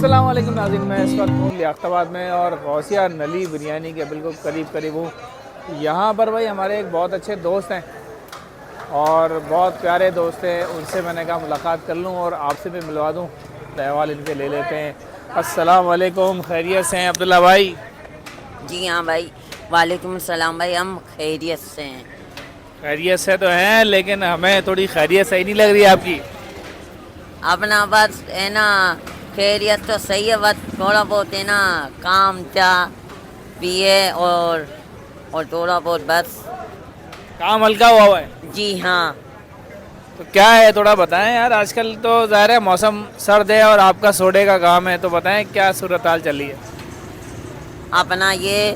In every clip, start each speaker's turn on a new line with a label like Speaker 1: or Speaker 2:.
Speaker 1: अस्सलाम वालेकुम नाज़रीन, मैं इस वक्त हूँ लियाकताबाद में और गौसिया नली बिरयानी के बिल्कुल करीब करीब हूँ। यहाँ पर भाई हमारे एक बहुत अच्छे दोस्त हैं और बहुत प्यारे दोस्त हैं, उनसे मैंने कहा मुलाकात कर लूँ और आपसे भी मिलवा दूँ, अहवाल इनके ले लेते हैं। अस्सलाम वालेकुम, खैरियत से हैं अब्दुल्ला भाई?
Speaker 2: जी हाँ भाई। वालेकुम सलाम भाई, हम खैरियत से हैं।
Speaker 1: खैरियत से तो हैं, लेकिन हमें थोड़ी खैरियत सही नहीं लग रही है आपकी।
Speaker 2: अपना बस है ना, खैरियत तो सही है, बस थोड़ा बहुत है ना काम था पिए और थोड़ा बहुत बस।
Speaker 1: काम हल्का हुआ है?
Speaker 2: जी हाँ।
Speaker 1: तो क्या है, थोड़ा बताएं यार। आजकल तो ज़ाहिर है मौसम सर्द है और आपका सोडे का काम है, तो बताएं क्या सूरत हाल चल रही है।
Speaker 2: अपना ये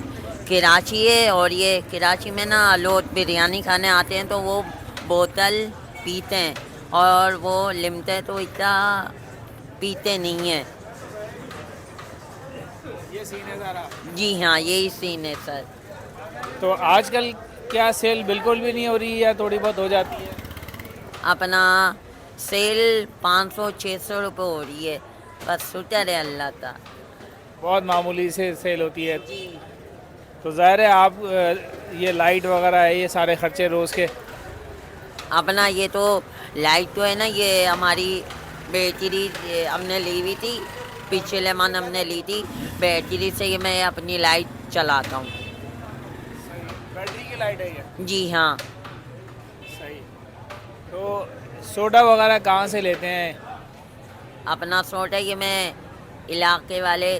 Speaker 2: कराची है और ये कराची में ना लोग बिरयानी खाने आते हैं तो वो बोतल पीते हैं और वो लिमते तो इतना पीते नहीं है।
Speaker 1: ये सीन है सारा।
Speaker 2: जी हाँ, यही सीन है सर।
Speaker 1: तो आजकल क्या सेल बिल्कुल भी नहीं हो रही है या थोड़ी बहुत हो जाती है?
Speaker 2: अपना सेल 500-600 रुपये हो रही है, बस शुक्र है अल्लाह का।
Speaker 1: बहुत मामूली से सेल होती है।
Speaker 2: जी।
Speaker 1: तो ज़ाहिर है आप ये लाइट वगैरह है, ये सारे खर्चे रोज़ के।
Speaker 2: अपना ये तो लाइट तो है ना, ये हमारी बैटरी ये हमने ली हुई थी, पिछले मन हमने ली थी। बैटरी से ये मैं अपनी लाइट चलाता हूँ।
Speaker 1: सही, बैटरी की लाइट है ये?
Speaker 2: जी हाँ।
Speaker 1: सही। तो सोडा वगैरह कहाँ से लेते हैं?
Speaker 2: अपना सोटा ये मैं इलाके वाले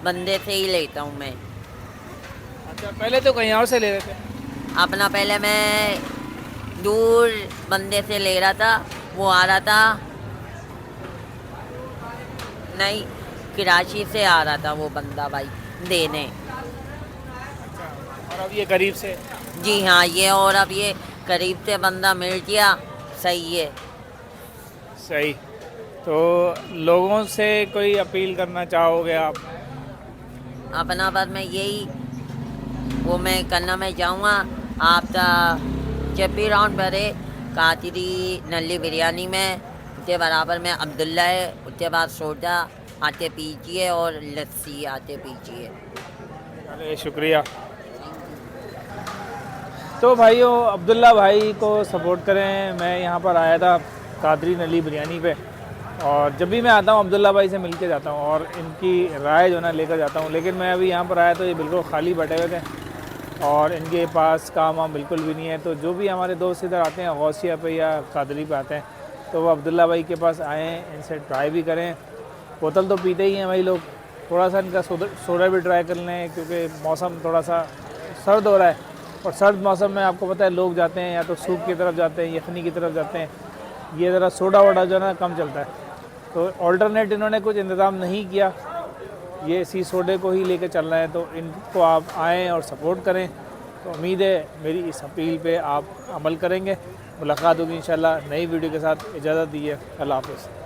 Speaker 2: बंदे से ही लेता हूँ मैं।
Speaker 1: अच्छा, पहले तो कहीं और से ले रहे थे?
Speaker 2: अपना पहले मैं दूर बंदे से ले रहा था, वो आ रहा था, नहीं, कराची से आ रहा था वो बंदा भाई देने।
Speaker 1: अच्छा, और अब ये करीब से?
Speaker 2: जी हाँ, ये और अब ये करीब से बंदा मिल गया, सही है।
Speaker 1: सही। तो लोगों से कोई अपील करना चाहोगे आप?
Speaker 2: अपना बस मैं यही वो मैं करना मैं जाऊँगा आपका जब भी राउंड भरे कातरी नली बिरयानी में उसके बराबर में अब्दुल्ला है, उसके बाद सोडा आते पीजिए और लस्सी आते पीजिए।
Speaker 1: अरे शुक्रिया। तो भाइयों, अब्दुल्ला भाई को सपोर्ट करें। मैं यहाँ पर आया था कादरी नली बिरयानी पे, और जब भी मैं आता हूँ अब्दुल्ला भाई से मिल के जाता हूँ और इनकी राय जो ना लेकर जाता हूँ। लेकिन मैं अभी यहाँ पर आया तो ये बिल्कुल खाली बैठे हुए थे और इनके पास काम वाम बिल्कुल भी नहीं है। तो जो भी हमारे दोस्त इधर आते हैं गौसिया पे या कादरी पे आते हैं, तो वो अब्दुल्ला भाई के पास आएँ, इनसे ट्राई भी करें। बोतल तो पीते ही हैं भाई लोग, थोड़ा सा इनका सोडा भी ट्राई कर लें, क्योंकि मौसम थोड़ा सा सर्द हो रहा है। और सर्द मौसम में आपको पता है लोग जाते हैं या तो सूप की तरफ जाते हैं, यखनी की तरफ जाते हैं। ये ज़रा सोडा वोडा जो है ना कम चलता है, तो ऑल्टरनेट इन्होंने कुछ इंतज़ाम नहीं किया, ये इसी सोडे को ही लेके चल रहे हैं। तो इनको आप आएँ और सपोर्ट करें। तो उम्मीद है मेरी इस अपील पे आप अमल करेंगे। मुलाकात होगी इंशाल्लाह नई वीडियो के साथ। इजाज़त दीजिए, अल्लाह हाफ़िज़।